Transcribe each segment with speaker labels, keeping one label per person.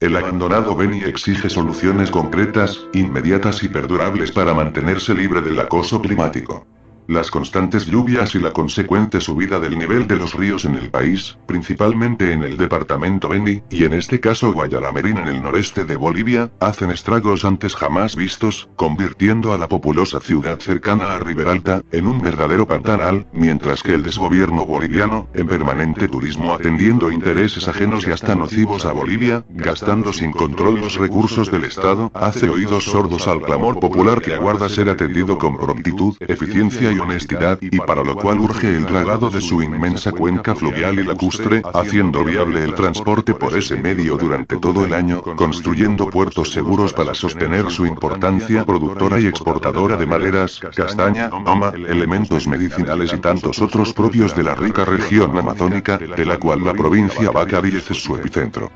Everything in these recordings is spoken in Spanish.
Speaker 1: El abandonado Beni exige soluciones concretas, inmediatas y perdurables para mantenerse libre del acoso climático. Las constantes lluvias y la consecuente subida del nivel de los ríos en el país, principalmente en el departamento Beni, y en este caso Guayalamerín en el noreste de Bolivia, hacen estragos antes jamás vistos, convirtiendo a la populosa ciudad cercana a Riberalta, en un verdadero pantanal, mientras que el desgobierno boliviano, en permanente turismo atendiendo intereses ajenos y hasta nocivos a Bolivia, gastando sin control los recursos del Estado, hace oídos sordos al clamor popular que aguarda ser atendido con prontitud, eficiencia y honestidad, y para lo cual urge el dragado de su inmensa cuenca fluvial y lacustre, haciendo viable el transporte por ese medio durante todo el año, construyendo puertos seguros para sostener su importancia productora y exportadora de maderas, castaña, goma, elementos medicinales y tantos otros propios de la rica región amazónica, de la cual la provincia Bacariez es su epicentro.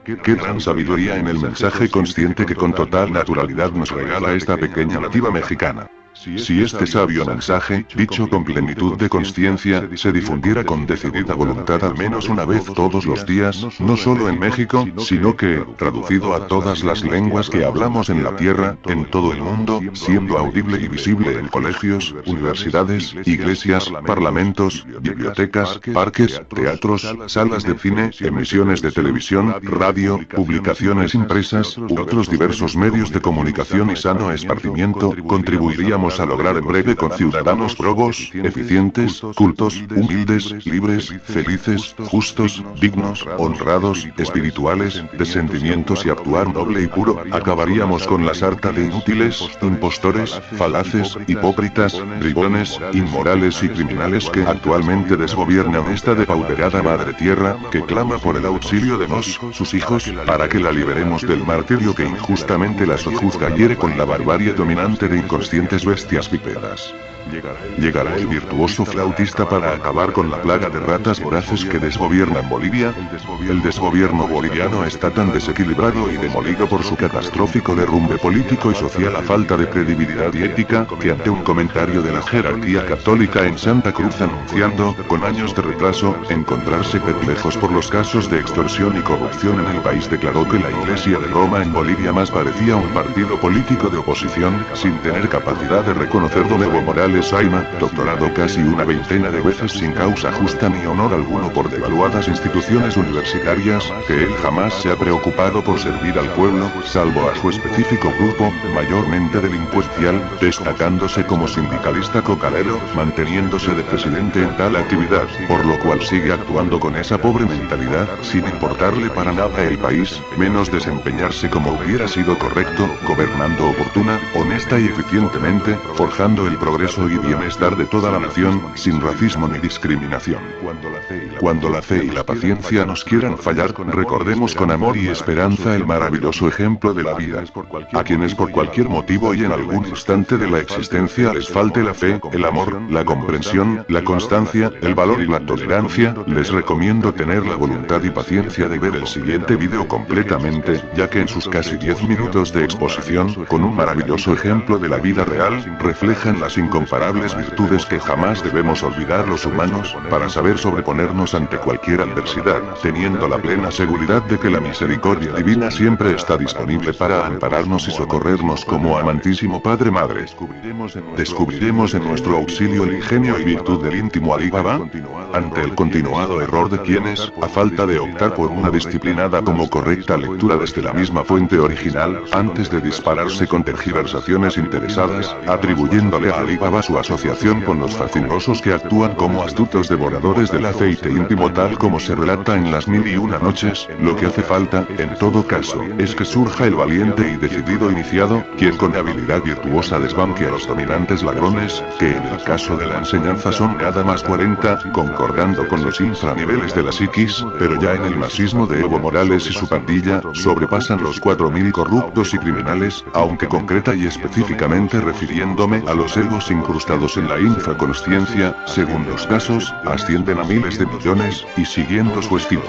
Speaker 1: Qué gran sabiduría en el mensaje consciente que con total naturalidad nos regala esta pequeña nativa mexicana. Si este sabio mensaje, dicho con plenitud de conciencia, se difundiera con decidida voluntad al menos una vez todos los días, no solo en México, sino que, traducido a todas las lenguas que hablamos en la tierra, en todo el mundo, siendo audible y visible en colegios, universidades, iglesias, parlamentos, bibliotecas, parques, teatros, salas de cine, emisiones de televisión, radio, publicaciones impresas, u otros diversos medios de comunicación y sano esparcimiento, contribuiríamos a lograr en breve con ciudadanos probos, eficientes, cultos, humildes, libres, felices, justos, dignos, honrados, espirituales, de sentimientos y actuar noble y puro, acabaríamos con la sarta de inútiles, impostores, falaces, hipócritas, bribones, inmorales y criminales que actualmente desgobiernan esta depauperada madre tierra, que clama por el auxilio de nos, sus hijos, para que la liberemos del martirio que injustamente la sojuzga y hiere con la barbarie dominante de inconscientes bestias bípedas. Llegará el virtuoso flautista para acabar con la plaga de ratas voraces que desgobiernan Bolivia. El desgobierno boliviano está tan desequilibrado y demolido por su catastrófico derrumbe político y social a falta de credibilidad y ética, que ante un comentario de la jerarquía católica en Santa Cruz anunciando, con años de retraso, encontrarse perplejos por los casos de extorsión y corrupción en el país, declaró que la Iglesia de Roma en Bolivia más parecía un partido político de oposición, sin tener capacidad de reconocerlo. Evo Morales Ayma, doctorado casi una veintena de veces sin causa justa ni honor alguno por devaluadas instituciones universitarias, que él jamás se ha preocupado por servir al pueblo, salvo a su específico grupo, mayormente delincuencial, destacándose como sindicalista cocalero, manteniéndose de presidente en tal actividad, por lo cual sigue actuando con esa pobre mentalidad, sin importarle para nada el país, menos desempeñarse como hubiera sido correcto, gobernando oportuna, honesta y eficientemente, forjando el progreso y bienestar de toda la nación, sin racismo ni discriminación. Cuando la fe y la paciencia nos quieran fallar, recordemos con amor y esperanza el maravilloso ejemplo de la vida. A quienes por cualquier motivo y en algún instante de la existencia les falte la fe, el amor, la comprensión, la constancia, el valor y la tolerancia, les recomiendo tener la voluntad y paciencia de ver el siguiente vídeo completamente, ya que en sus casi 10 minutos de exposición, con un maravilloso ejemplo de la vida real, reflejan las incomparables virtudes que jamás debemos olvidar los humanos, para saber sobreponernos ante cualquier adversidad, teniendo la plena seguridad de que la misericordia divina siempre está disponible para ampararnos y socorrernos como amantísimo Padre Madre. Descubriremos en nuestro auxilio el ingenio y virtud del íntimo Alí Baba, ante el continuado error de quienes, a falta de optar por una disciplinada como correcta lectura desde la misma fuente original, antes de dispararse con tergiversaciones interesadas, atribuyéndole a Alí Baba su asociación con los facinerosos que actúan como astutos devoradores del aceite íntimo tal como se relata en las 1001 noches, lo que hace falta, en todo caso, es que surja el valiente y decidido iniciado, quien con habilidad virtuosa desbanque a los dominantes ladrones, que en el caso de la enseñanza son nada más 40, concordando con los infraniveles de la psiquis, pero ya en el masismo de Evo Morales y su pandilla, sobrepasan los 4000 corruptos y criminales, aunque concreta y específicamente refiriéndome a los egos incrustados en la infraconsciencia, según los casos, ascienden a miles de millones, y siguiendo su estilo.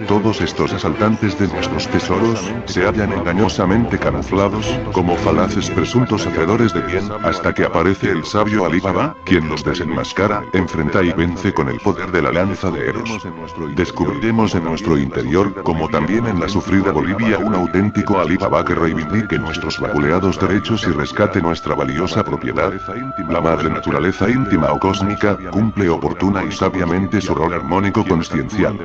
Speaker 1: Todos estos asaltantes de nuestros tesoros, se hallan engañosamente camuflados, como falaces presuntos hacedores de bien, hasta que aparece el sabio Alí Baba, quien los desenmascara, enfrenta y vence con el poder de la lanza de Eros. Descubriremos en nuestro interior, como también en la sufrida Bolivia, un auténtico Alí Baba que reivindique nuestros vapuleados derechos y rescate nuestra valiosa propiedad. La madre naturaleza íntima o cósmica, cumple oportuna y sabiamente su rol armónico consciencial.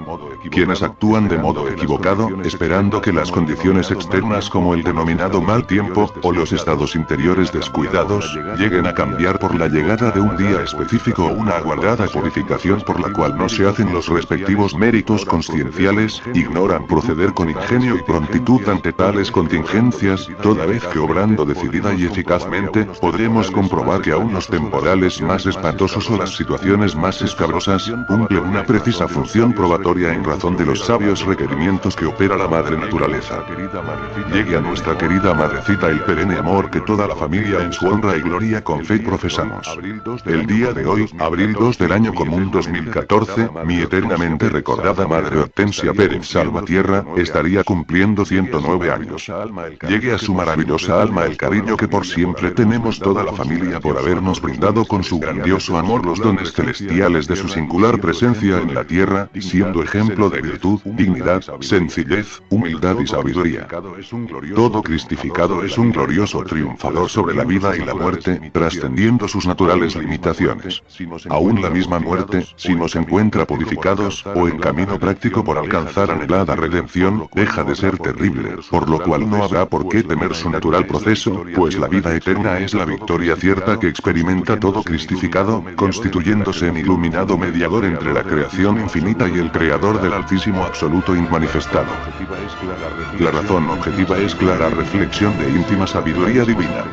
Speaker 1: Quienes actúan de modo equivocado, esperando que las condiciones externas como el denominado mal tiempo, o los estados interiores descuidados, lleguen a cambiar por la llegada de un día específico o una aguardada purificación por la cual no se hacen los respectivos méritos conscienciales, ignoran proceder con ingenio y prontitud ante tales contingencias, toda vez que obrando decidida y eficazmente, podremos comprobar que aún los temporales más espantosos o las situaciones más escabrosas, cumplen una precisa función probatoria en razón de los sabios requerimientos que opera la madre naturaleza. Llegue a nuestra querida madrecita el perenne amor que toda la familia en su honra y gloria con fe profesamos. El día de hoy, abril 2 del año común 2014, mi eternamente recordada madre Hortensia Pérez Salvatierra, estaría cumpliendo 109 años. Llegue a su maravillosa alma el cariño que por siempre tenemos toda la familia por habernos brindado con su grandioso amor los dones celestiales de su singular presencia en la tierra, siendo ejemplo de virtud, dignidad, sencillez, humildad y sabiduría. Todo cristificado es un glorioso triunfador sobre la vida y la muerte, trascendiendo sus naturales limitaciones. Aún la misma muerte, si nos encuentra purificados, o en camino práctico por alcanzar anhelada redención, deja de ser terrible, por lo cual no habrá por qué temer su natural proceso, pues la vida eterna es la victoria cierta que experimenta todo cristificado, constituyéndose en iluminado mediador entre la creación infinita y el creador del altísimo absoluto inmanifestado. La razón objetiva es clara reflexión de íntima sabiduría divina.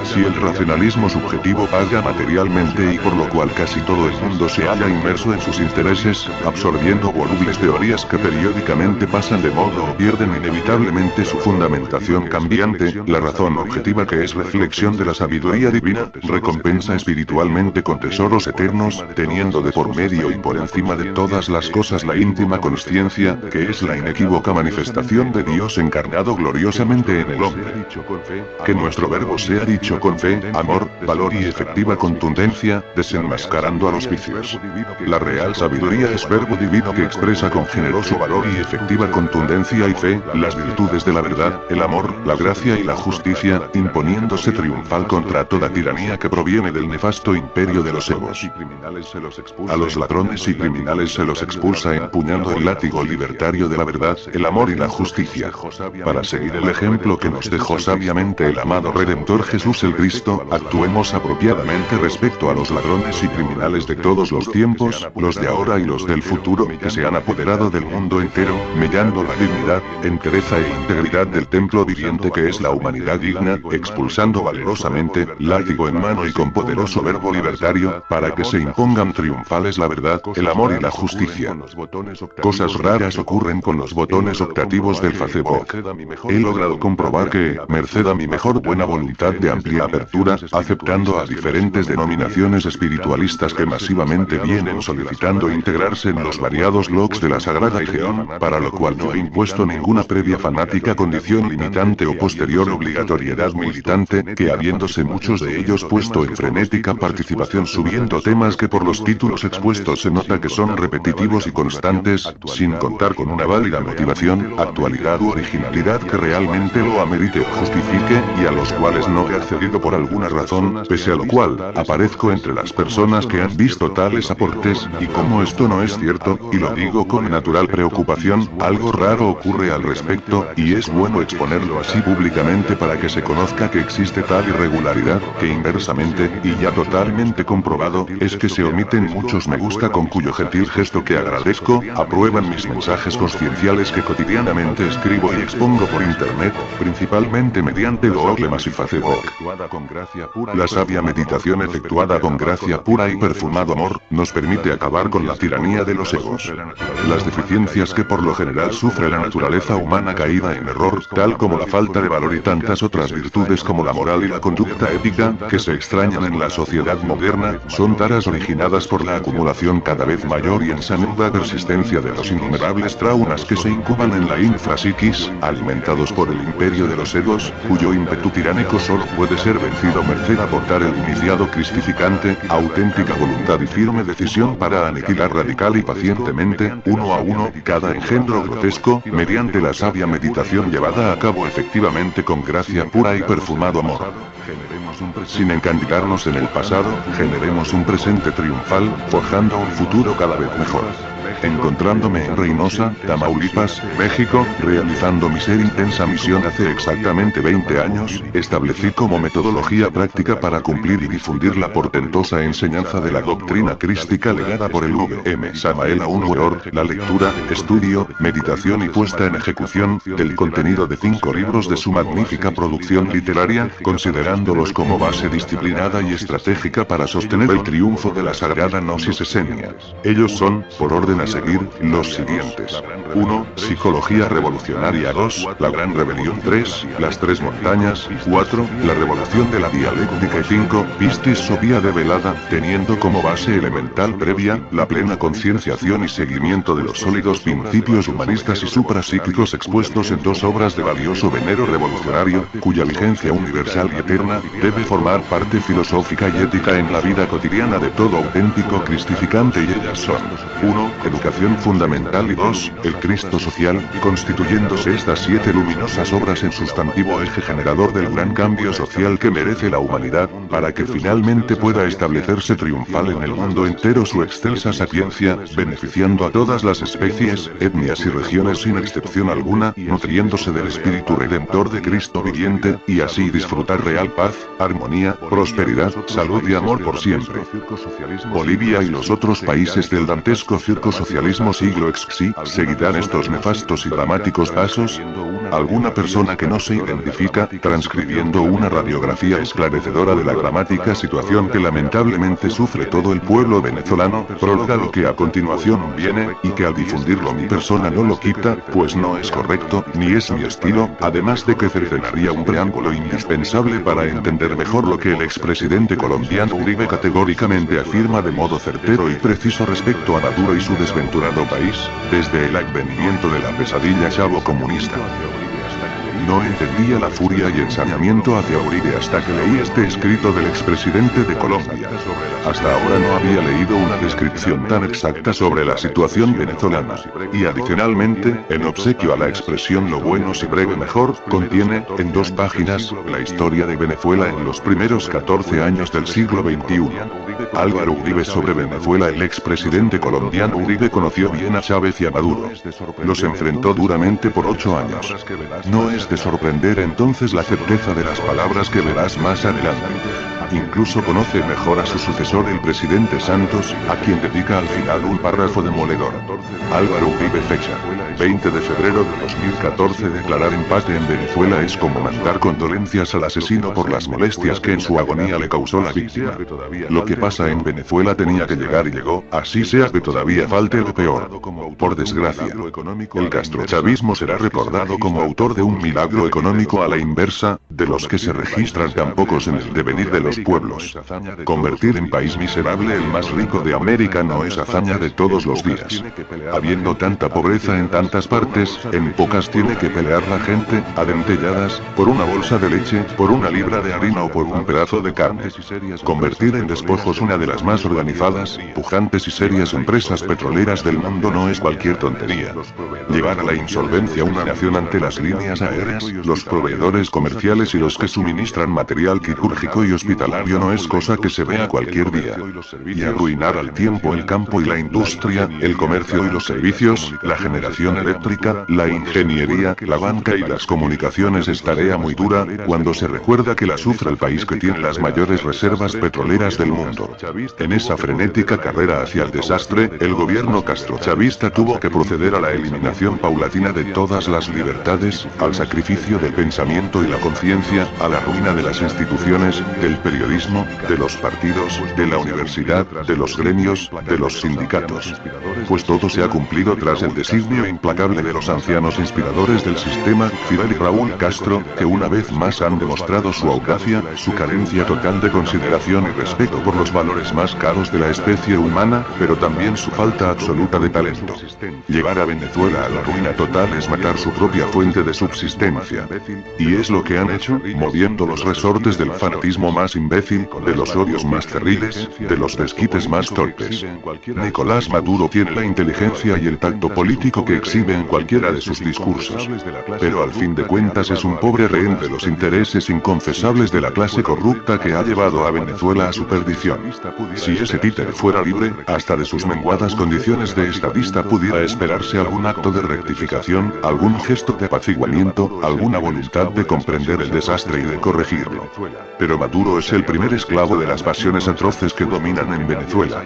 Speaker 1: Si el racionalismo subjetivo paga materialmente y por lo cual casi todo el mundo se halla inmerso en sus intereses, absorbiendo volubles teorías que periódicamente pasan de modo o pierden inevitablemente su fundamentación cambiante, la razón objetiva que es reflexión de la sabiduría divina, recompensa espiritualmente con tesoros eternos, teniendo de por medio y por encima de todas las cosas la íntima consciencia, que es la inequívoca manifestación de Dios encarnado gloriosamente en el hombre. Que nuestro verbo sea dicho con fe, amor, valor y efectiva contundencia, desenmascarando a los vicios. La real sabiduría es verbo divino que expresa con generoso valor y efectiva contundencia y fe, las virtudes de la verdad, el amor, la gracia y la justicia, imponiéndose triunfal contra toda tiranía que proviene del nefasto imperio de los egos. A los ladrones y criminales se los expulsa empuñando el látigo libertario de la verdad, el amor y la justicia. Para seguir el ejemplo que nos dejó sabiamente el amado Redentor Jesús el Cristo, actuemos apropiadamente respecto a los ladrones y criminales de todos los tiempos, los de ahora y los del futuro, que se han apoderado del mundo entero, mellando la dignidad, entereza e integridad del templo viviente que es la humanidad digna, expulsando valerosamente, látigo en mano y con poderoso verbo libertario, para que se impongan triunfales la verdad, el amor y la justicia. Cosas raras ocurren con los botones optativos del Facebook. He logrado comprobar que, merced a mi mejor buena voluntad de amplia apertura, aceptando a diferentes denominaciones espiritualistas que masivamente vienen solicitando integrarse en los variados blogs de la Sagrada Legión, para lo cual no he impuesto ninguna previa fanática condición limitante o posterior obligatoriedad militante, que habiéndose muchos de ellos puesto en frenética participación subiendo temas que por los títulos expuestos se nota que son repetitivos y constantes, sin contar con una válida motivación, actualidad u originalidad que realmente lo amerite o justifique, y a los cuales no he accedido por alguna razón, pese a lo cual, aparezco entre las personas que han visto tales aportes, y como esto no es cierto, y lo digo con natural preocupación, algo raro ocurre al respecto, y es bueno exponerlo así públicamente para que se conozca que existe tal irregularidad, que inversamente, y ya totalmente comprobado, es que se omiten muchos me gusta con cuyo gentil gesto que agradezco, aprueban mis mensajes conscienciales que cotidianamente escribo y expongo por internet, principalmente mediante Google Más y Facebook. La sabia meditación efectuada con gracia pura y perfumado amor, nos permite acabar con la tiranía de los egos. Las deficiencias que por lo general sufre la naturaleza humana caída en error, tal como la falta de valor y tantas otras virtudes como la moral y la conducta ética, que se extrañan incuban en la sociedad moderna, son taras originadas por la acumulación cada vez mayor y ensañada persistencia de los innumerables traumas que se incuban en la infrapsiquis, alimentados por el imperio de los egos, cuyo ímpetu tiránico solo puede ser vencido merced a portar el iniciado cristificante, auténtica voluntad y firme decisión para aniquilar radical y pacientemente, uno a uno, cada engendro grotesco, mediante la sabia meditación llevada a cabo efectivamente con gracia pura y perfumado amor. Sin encandilarnos en el pasado, generemos un presente triunfal, forjando un futuro cada vez mejor. Encontrándome en Reynosa, Tamaulipas, México, realizando mi ser intensa misión hace exactamente 20 años, establecí como metodología práctica para cumplir y difundir la portentosa enseñanza de la doctrina crística legada por el V.M. Samael Aun Weor, la lectura, estudio, meditación y puesta en ejecución, del contenido de 5 libros de su magnífica producción literaria, considerándolos como base disciplinada y estratégica para sostener el triunfo de la sagrada gnosis esenia. Ellos son, por orden a seguir, los siguientes. 1. Psicología revolucionaria. 2. La gran rebelión. 3. Las 3 montañas. 4. La revolución de la dialéctica. Y 5. Pistis Sophia develada, teniendo como base elemental previa, la plena concienciación y seguimiento de los sólidos principios humanistas y suprapsíquicos expuestos en 2 obras de valioso venero revolucionario, cuya vigencia universal y eterna, debe formar parte filosófica y ética en la vida cotidiana de todo auténtico cristificante, y ellas son: 1. Educación fundamental. Y 2. El Cristo social, constituyéndose estas 7 luminosas obras en sustantivo eje generador del gran cambio social que merece la humanidad, para que finalmente pueda establecerse triunfal en el mundo entero su excelsa sapiencia, beneficiando a todas las especies, etnias y regiones sin excepción alguna, nutriéndose del espíritu redentor de Cristo viviente, y así disfrutar real paz, armonía, prosperidad, salud y amor por siempre. Bolivia y los otros países del dantesco circo socialismo siglo XXI, ¿seguirán estos nefastos y dramáticos pasos? Alguna persona que no se identifica, transcribiendo una radiografía esclarecedora de la dramática situación que lamentablemente sufre todo el pueblo venezolano, próloga lo que a continuación viene, y que al difundirlo mi persona no lo quita, pues no es correcto, ni es mi estilo, además de que cercenaría un preámbulo indispensable para entender mejor lo que el expresidente colombiano Uribe categóricamente afirma de modo certero y preciso respecto a Maduro y su desventurado país, desde el advenimiento de la pesadilla chavo comunista. No entendía la furia y ensañamiento hacia Uribe hasta que leí este escrito del expresidente de Colombia. Hasta ahora no había leído una descripción tan exacta sobre la situación venezolana. Y adicionalmente, en obsequio a la expresión lo bueno si breve mejor, contiene, en 2 páginas, la historia de Venezuela en los primeros 14 años del siglo XXI. Álvaro Uribe sobre Venezuela. El expresidente colombiano Uribe conoció bien a Chávez y a Maduro. Los enfrentó duramente por 8 años. No es de sorprender entonces la certeza de las palabras que verás más adelante. Incluso conoce mejor a su sucesor, el presidente Santos, a quien dedica al final un párrafo demoledor. Álvaro Uribe, fecha 20 de febrero de 2014. Declarar empate en Venezuela es como mandar condolencias al asesino por las molestias que en su agonía le causó la víctima. Lo que pasa en Venezuela tenía que llegar y llegó, así sea que todavía falte lo peor. Por desgracia, el castrochavismo será recordado como autor de un milagro económico a la inversa, de los que se registran tan pocos en el devenir de los pueblos. Convertir en país miserable el más rico de América no es hazaña de todos los días. Habiendo tanta pobreza en tantas partes, en pocas tiene que pelear la gente, a dentelladas, por una bolsa de leche, por una libra de harina o por un pedazo de carne. Convertir en despojos una de las más organizadas, pujantes y serias empresas petroleras del mundo no es cualquier tontería. Llevar a la insolvencia una nación ante las líneas aéreas, los proveedores comerciales y los que suministran material quirúrgico y hospitalario no es cosa que se vea cualquier día. Y arruinar al tiempo el campo y la industria, el comercio y los servicios, la generación eléctrica, la ingeniería, la banca y las comunicaciones es tarea muy dura, cuando se recuerda que la sufre el país que tiene las mayores reservas petroleras del mundo. En esa frenética carrera hacia el desastre, el gobierno castrochavista tuvo que proceder a la eliminación paulatina de todas las libertades, al sacrificio sacrificio del pensamiento y la conciencia, a la ruina de las instituciones, del periodismo, de los partidos, de la universidad, de los gremios, de los sindicatos. Pues todo se ha cumplido tras el designio implacable de los ancianos inspiradores del sistema, Fidel y Raúl Castro, que una vez más han demostrado su audacia, su carencia total de consideración y respeto por los valores más caros de la especie humana, pero también su falta absoluta de talento. Llevar a Venezuela a la ruina total es matar su propia fuente de subsistencia. Y es lo que han hecho, moviendo los resortes del fanatismo más imbécil, de los odios más terribles, de los desquites más torpes. Nicolás Maduro tiene la inteligencia y el tacto político que exhibe en cualquiera de sus discursos. Pero al fin de cuentas es un pobre rehén de los intereses inconfesables de la clase corrupta que ha llevado a Venezuela a su perdición. Si ese títere fuera libre, hasta de sus menguadas condiciones de estadista pudiera esperarse algún acto de rectificación, algún gesto de apaciguamiento, alguna voluntad de comprender el desastre y de corregirlo. Pero Maduro es el primer esclavo de las pasiones atroces que dominan en Venezuela.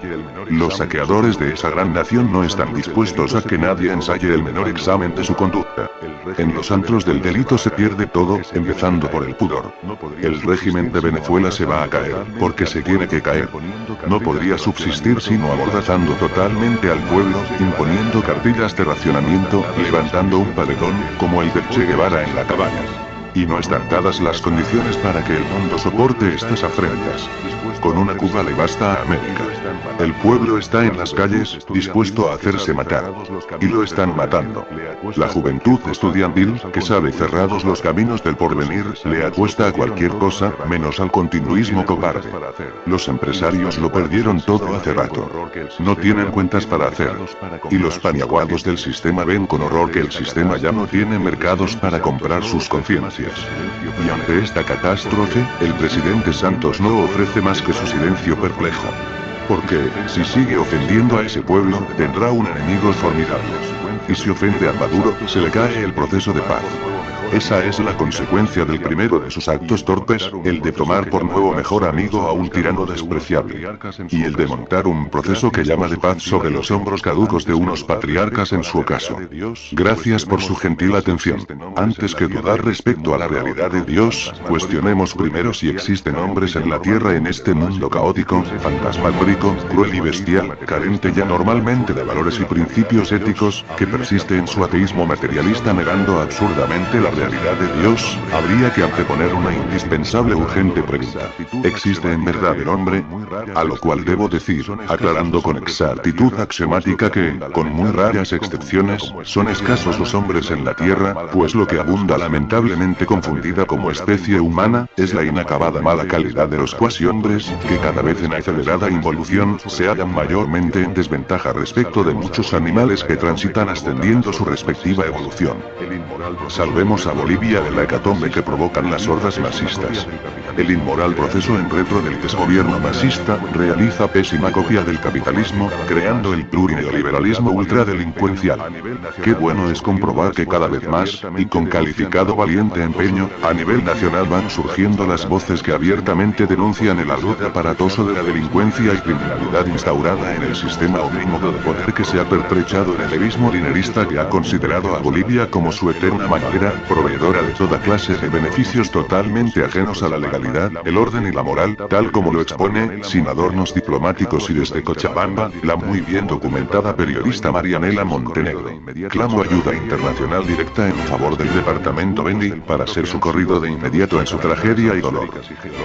Speaker 1: Los saqueadores de esa gran nación no están dispuestos a que nadie ensaye el menor examen de su conducta. En los antros del delito se pierde todo, empezando por el pudor. El régimen de Venezuela se va a caer, porque se tiene que caer. No podría subsistir sino amordazando totalmente al pueblo, imponiendo cartillas de racionamiento, levantando un paredón, como el de Che Guevara en la cabaña. Y no están dadas las condiciones para que el mundo soporte estas afrentas. Con una Cuba le basta a América. El pueblo está en las calles, dispuesto a hacerse matar. Y lo están matando. La juventud estudiantil, que sabe cerrados los caminos del porvenir, le apuesta a cualquier cosa, menos al continuismo cobarde. Los empresarios lo perdieron todo hace rato. No tienen cuentas para hacer. Y los paniaguados del sistema ven con horror que el sistema ya no tiene mercados para comprar sus conciencias. Y ante esta catástrofe, el presidente Santos no ofrece más que su silencio perplejo. Porque, si sigue ofendiendo a ese pueblo, tendrá un enemigo formidable. Y si ofende a Maduro, se le cae el proceso de paz. Esa es la consecuencia del primero de sus actos torpes, el de tomar por nuevo mejor amigo a un tirano despreciable. Y el de montar un proceso que llama de paz sobre los hombros caducos de unos patriarcas en su ocaso. Gracias por su gentil atención. Antes que dudar respecto a la realidad de Dios, cuestionemos primero si existen hombres en la tierra en este mundo caótico, fantasmagórico, cruel y bestial, carente ya normalmente de valores y principios éticos, que persiste en su ateísmo materialista negando absurdamente la realidad de Dios. Habría que anteponer una indispensable urgente pregunta. ¿Existe en verdad el hombre? A lo cual debo decir, aclarando con exactitud axiomática que, con muy raras excepciones, son escasos los hombres en la tierra, pues lo que abunda lamentablemente confundida como especie humana, es la inacabada mala calidad de los cuasi hombres, que cada vez en acelerada involución, se hallan mayormente en desventaja respecto de muchos animales que transitan ascendiendo su respectiva evolución. Salvemos a Bolivia de la hecatombe que provocan las hordas masistas. El inmoral proceso en retro del desgobierno masista realiza pésima copia del capitalismo, creando el plurineoliberalismo ultradelincuencial. Qué bueno es comprobar que cada vez más, y con calificado valiente empeño, a nivel nacional van surgiendo las voces que abiertamente denuncian el arduo aparatoso de la delincuencia y criminalidad instaurada en el sistema omnímodo de poder que se ha pertrechado en el egoísmo dinerista que ha considerado a Bolivia como su eterna manera, proveedora de toda clase de beneficios totalmente ajenos a la legalidad, el orden y la moral, tal como lo expone, sin adornos diplomáticos y desde Cochabamba, la muy bien documentada periodista Marianela Montenegro. Clamo ayuda internacional directa en favor del departamento Beni, para ser socorrido de inmediato en su tragedia y dolor.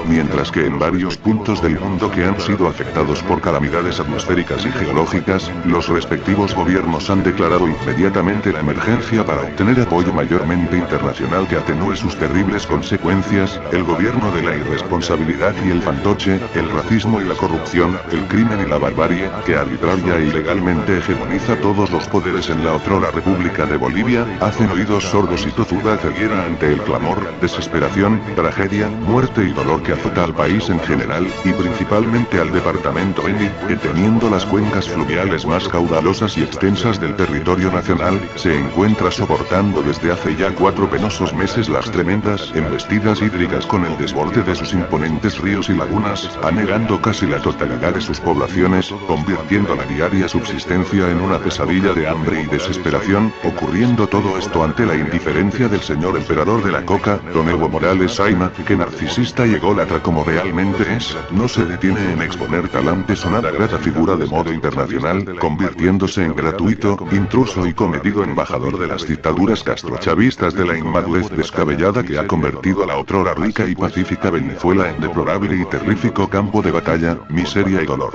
Speaker 1: Mientras que en varios puntos del mundo que han sido afectados por calamidades atmosféricas y geológicas, los respectivos gobiernos han declarado inmediatamente la emergencia para obtener apoyo mayormente internacional que atenúe sus terribles consecuencias, el gobierno de la irresponsabilidad y el fantoche, el racismo y la corrupción, el crimen y la barbarie, que arbitraria e ilegalmente hegemoniza todos los poderes en la otrora República de Bolivia, hacen oídos sordos y tozuda ceguera ante el clamor, desesperación, tragedia, muerte y dolor que azota al país en general, y principalmente al departamento Beni, que teniendo las cuencas fluviales más caudalosas y extensas del territorio nacional, se encuentra soportando desde hace ya 4 penosos meses las tremendas embestidas hídricas con el desborde de sus imponentes ríos y lagunas, anegando casi la totalidad de sus poblaciones, convirtiendo la diaria subsistencia en una pesadilla de hambre y desesperación, ocurriendo todo esto ante la indiferencia del señor emperador de la coca, don Evo Morales Ayma, que narcisista y ególatra como realmente es, no se detiene en exponer tal antesonada grata figura de modo internacional, convirtiéndose en gratuito, intruso y comedido embajador de las dictaduras castrochavistas de la inmadurez descabellada que ha convertido a la otrora rica y pacífica Venezuela en deplorable y terrífico campo de batalla, miseria y dolor.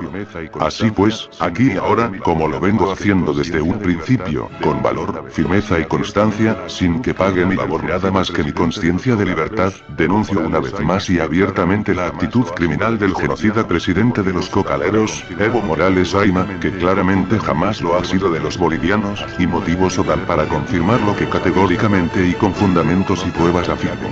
Speaker 1: Así pues, aquí y ahora, como lo vengo haciendo desde un principio, con valor, firmeza y constancia, sin que pague mi labor nada más que mi conciencia de libertad, denuncio una vez más y abiertamente la actitud criminal del genocida presidente de los cocaleros, Evo Morales Ayma, que claramente jamás lo ha sido de los bolivianos, y motivo sobran para confirmar lo que categóricamente y con fundamentos y pruebas afirmo.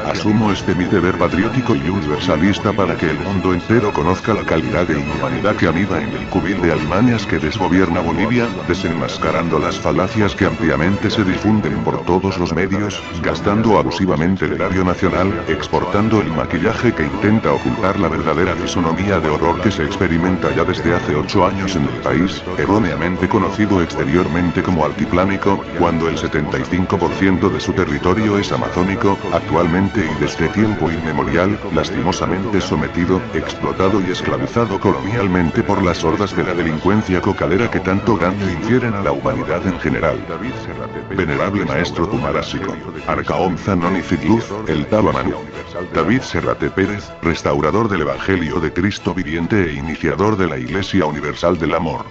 Speaker 1: Asumo este mi deber patriótico y universalista para que el mundo entero conozca la calidad de inhumanidad que anida en el cubil de alimañas que desgobierna Bolivia, desenmascarando las falacias que ampliamente se difunden por todos los medios, gastando abusivamente el erario nacional, exportando el maquillaje que intenta ocultar la verdadera fisonomía de horror que se experimenta ya desde hace 8 años en el país, erróneamente conocido exteriormente como altiplánico, cuando el 75% de su territorio es amazónico, actualmente y desde tiempo inmemorial, lastimosamente sometido, explotado y esclavizado colonialmente por las hordas de la delincuencia cocalera que tanto daño infieren a la humanidad en general. Venerable maestro Tumarásico, Arcaón Zanón y Fitluz, el Tábamano. David Serrate Pérez, restaurador del Evangelio de Cristo viviente e iniciador de la Iglesia Universal del Amor.